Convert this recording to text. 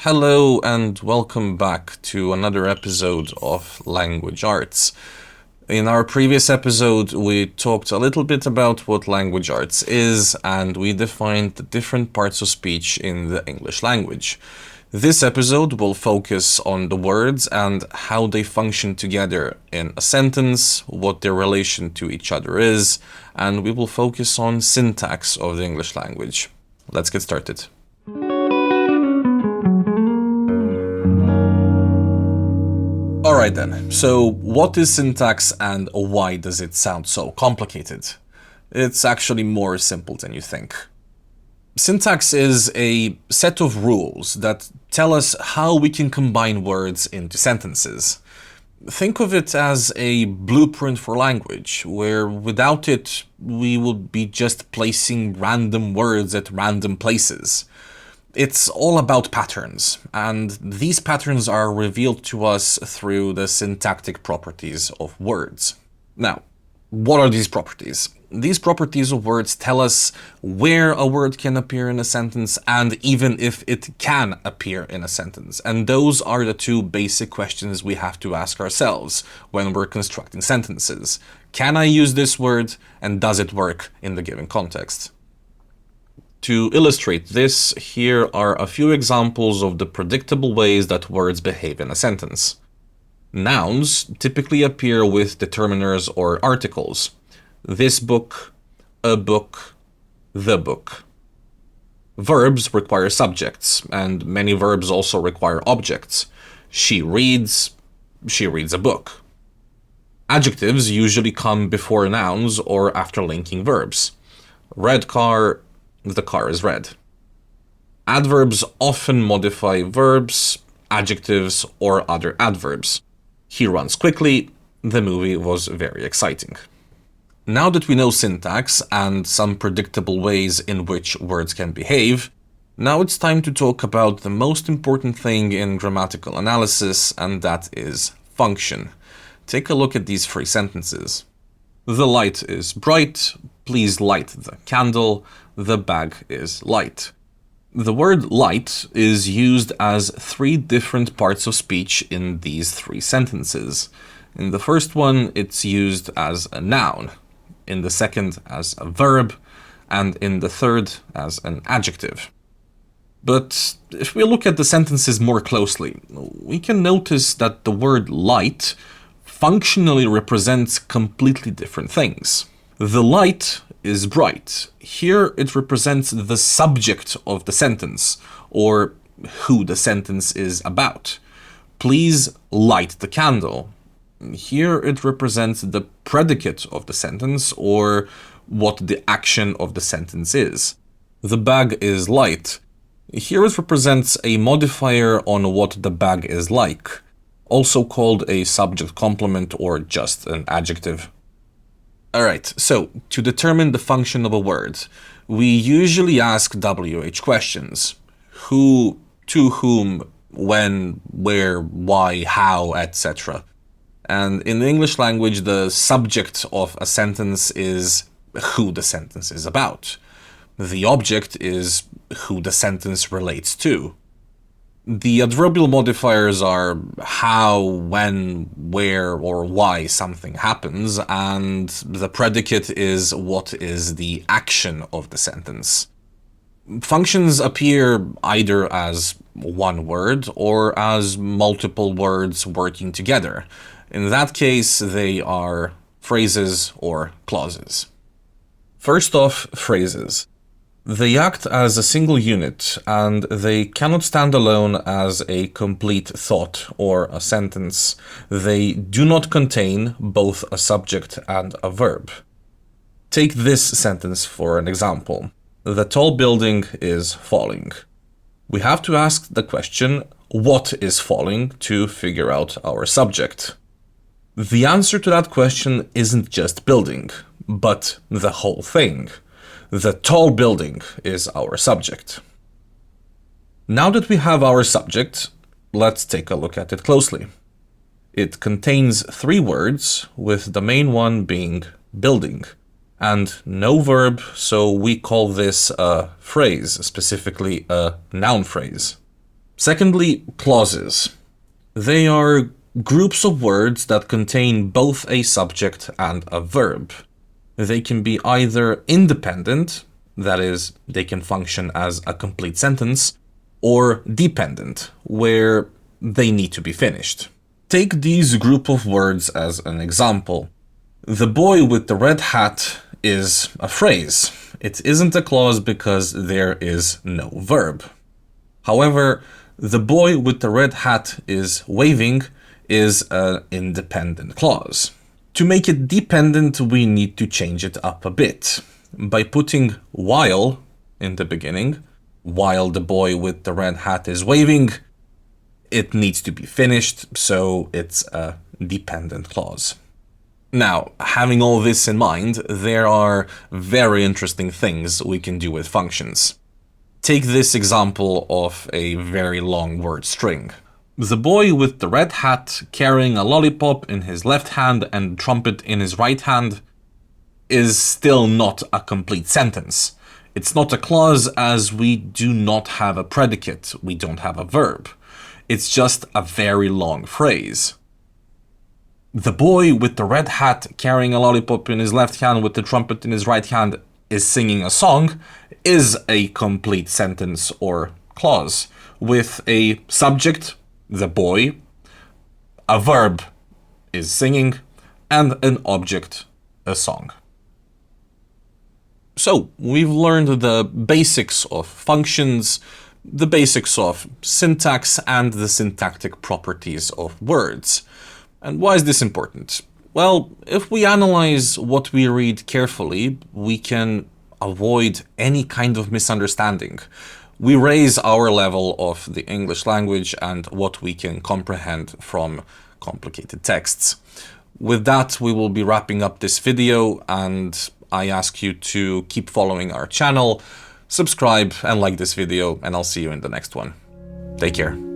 Hello and welcome back to another episode of Language Arts. In our previous episode, we talked a little bit about what language arts is, and we defined the different parts of speech in the English language. This episode will focus on the words and how they function together in a sentence, what their relation to each other is, and we will focus on syntax of the English language. Let's get started. Alright then, so what is syntax and why does it sound so complicated? It's actually more simple than you think. Syntax is a set of rules that tell us how we can combine words into sentences. Think of it as a blueprint for language, where without it, we would be just placing random words at random places. It's all about patterns, and these patterns are revealed to us through the syntactic properties of words. Now, what are these properties? These properties of words tell us where a word can appear in a sentence and even if it can appear in a sentence. And those are the two basic questions we have to ask ourselves when we're constructing sentences. Can I use this word, and does it work in the given context? To illustrate this, here are a few examples of the predictable ways that words behave in a sentence. Nouns typically appear with determiners or articles. This book, a book, the book. Verbs require subjects, and many verbs also require objects. She reads a book. Adjectives usually come before nouns or after linking verbs. Red car, the car is red. Adverbs often modify verbs, adjectives, or other adverbs. He runs quickly, the movie was very exciting. Now that we know syntax and some predictable ways in which words can behave, now it's time to talk about the most important thing in grammatical analysis, and that is function. Take a look at these three sentences. The light is bright, please light the candle, the bag is light. The word light is used as three different parts of speech in these three sentences. In the first one, it's used as a noun, in the second as a verb, and in the third as an adjective. But if we look at the sentences more closely, we can notice that the word light functionally represents completely different things. The light is bright. Here it represents the subject of the sentence, or who the sentence is about. Please light the candle. Here it represents the predicate of the sentence, or what the action of the sentence is. The bag is light. Here it represents a modifier on what the bag is like, also called a subject complement or just an adjective. Alright, so to determine the function of a word, we usually ask WH questions. Who, to whom, when, where, why, how, etc. And in the English language, the subject of a sentence is who the sentence is about. The object is who the sentence relates to. The adverbial modifiers are how, when, where, or why something happens, and the predicate is what is the action of the sentence. Functions appear either as one word or as multiple words working together. In that case, they are phrases or clauses. First off, phrases. They act as a single unit, and they cannot stand alone as a complete thought or a sentence. They do not contain both a subject and a verb. Take this sentence for an example. The tall building is falling. We have to ask the question, what is falling, to figure out our subject. The answer to that question isn't just building, but the whole thing. The tall building is our subject. Now that we have our subject, let's take a look at it closely. It contains three words, with the main one being building, and no verb, so we call this a phrase, specifically a noun phrase. Secondly, clauses. They are groups of words that contain both a subject and a verb. They can be either independent, that is, they can function as a complete sentence, or dependent, where they need to be finished. Take these group of words as an example. The boy with the red hat is a phrase. It isn't a clause because there is no verb. However, the boy with the red hat is waving is an independent clause. To make it dependent, we need to change it up a bit by putting while in the beginning. While the boy with the red hat is waving, it needs to be finished, so it's a dependent clause. Now, having all this in mind, there are very interesting things we can do with functions. Take this example of a very long word string. The boy with the red hat carrying a lollipop in his left hand and a trumpet in his right hand is still not a complete sentence. It's not a clause as we do not have a predicate, we don't have a verb. It's just a very long phrase. The boy with the red hat carrying a lollipop in his left hand with the trumpet in his right hand is singing a song is a complete sentence or clause with a subject, the boy, a verb is singing, and an object, a song. So, we've learned the basics of functions, the basics of syntax, and the syntactic properties of words. And why is this important? Well, if we analyze what we read carefully, we can avoid any kind of misunderstanding. We raise our level of the English language and what we can comprehend from complicated texts. With that, we will be wrapping up this video, and I ask you to keep following our channel, subscribe and like this video, and I'll see you in the next one. Take care.